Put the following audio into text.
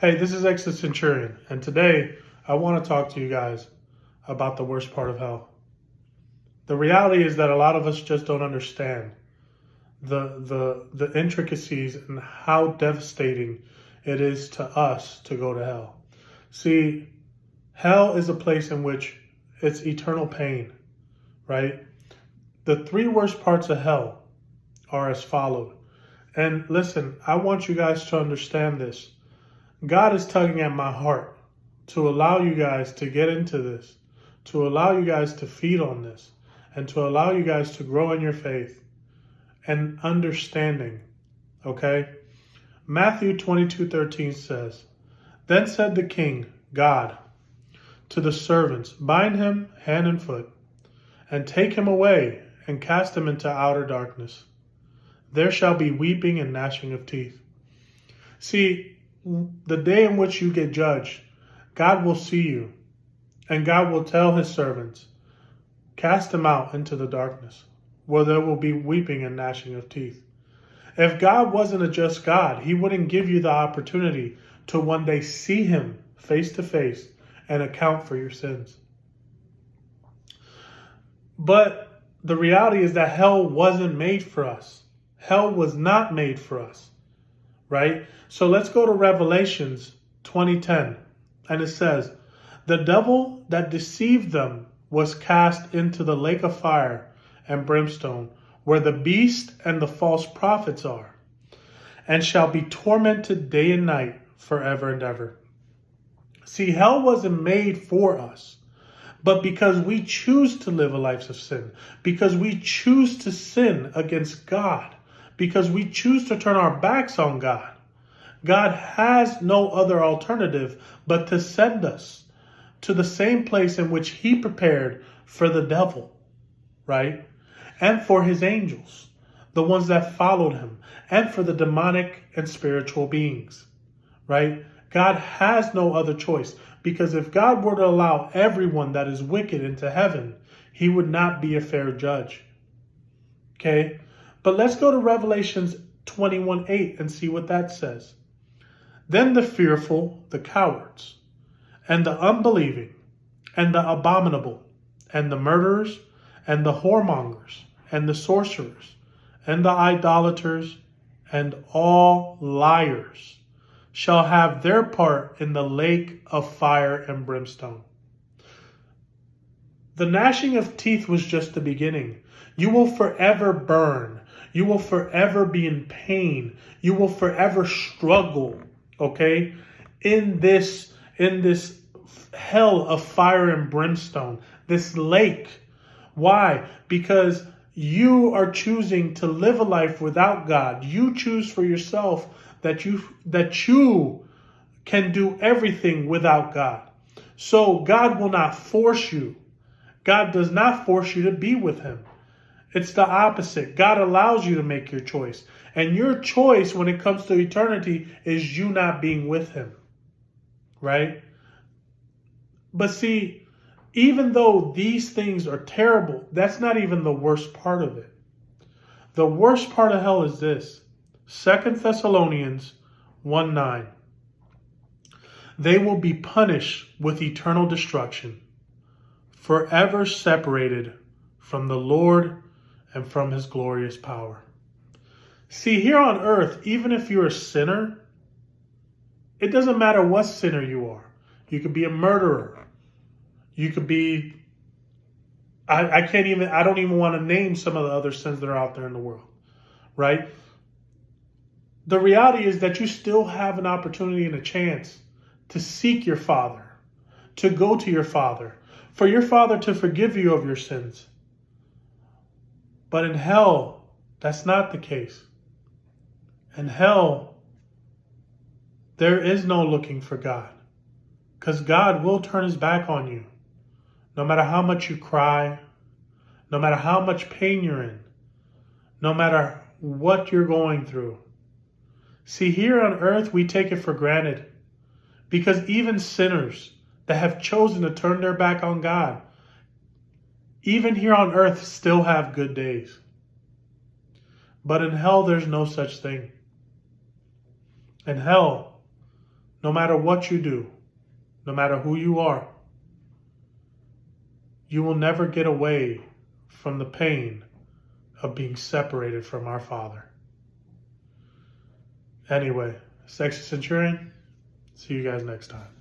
Hey, this is Exit Centurion, and today I want to talk to you guys about the worst part of hell. The reality is that a lot of us just don't understand the intricacies and how devastating it is to us to go to hell. See, hell is a place in which it's eternal pain, right? The three worst parts of hell are as followed. And listen, I want you guys to understand this. God is tugging at my heart to allow you guys to get into this, to allow you guys to feed on this, and to allow you guys to grow in your faith and understanding, okay? Matthew 22:13 says, "Then said the king, God, to the servants, bind him hand and foot, and take him away, and cast him into outer darkness. There shall be weeping and gnashing of teeth." See, the day in which you get judged, God will see you, and God will tell his servants, cast them out into the darkness, where there will be weeping and gnashing of teeth. If God wasn't a just God, he wouldn't give you the opportunity to one day see him face to face and account for your sins. But the reality is that hell wasn't made for us. Hell was not made for us. Right? So let's go to Revelations 20:10. And it says, "The devil that deceived them was cast into the lake of fire and brimstone, where the beast and the false prophets are, and shall be tormented day and night forever and ever." See, hell wasn't made for us. But because we choose to live a life of sin, because we choose to sin against God, because we choose to turn our backs on God, God has no other alternative but to send us to the same place in which he prepared for the devil, right? And for his angels, the ones that followed him, and for the demonic and spiritual beings, right? God has no other choice, because if God were to allow everyone that is wicked into heaven, he would not be a fair judge. Okay? But let's go to Revelations 21:8 and see what that says. "Then the fearful, the cowards, and the unbelieving, and the abominable, and the murderers, and the whoremongers, and the sorcerers, and the idolaters, and all liars shall have their part in the lake of fire and brimstone." The gnashing of teeth was just the beginning. You will forever burn. You will forever be in pain. You will forever struggle, okay? In this hell of fire and brimstone, this lake. Why? Because you are choosing to live a life without God. You choose for yourself that you can do everything without God. So God will not force you. God does not force you to be with him. It's the opposite. God allows you to make your choice. And your choice when it comes to eternity is you not being with him. Right? But see, even though these things are terrible, that's not even the worst part of it. The worst part of hell is this. 2 Thessalonians 1:9. "They will be punished with eternal destruction, forever separated from the Lord and from his glorious power." See, here on earth, even if you're a sinner, it doesn't matter what sinner you are. You could be a murderer. You could be, I don't even want to name some of the other sins that are out there in the world, right? The reality is that you still have an opportunity and a chance to seek your Father, to go to your Father, for your Father to forgive you of your sins. But in hell, that's not the case. In hell, there is no looking for God, because God will turn his back on you. No matter how much you cry, no matter how much pain you're in, no matter what you're going through. See, here on earth, we take it for granted, because even sinners that have chosen to turn their back on God, even here on earth, still have good days. But in hell, there's no such thing. In hell, no matter what you do, no matter who you are, you will never get away from the pain of being separated from our Father. Anyway, Sexy Centurion, see you guys next time.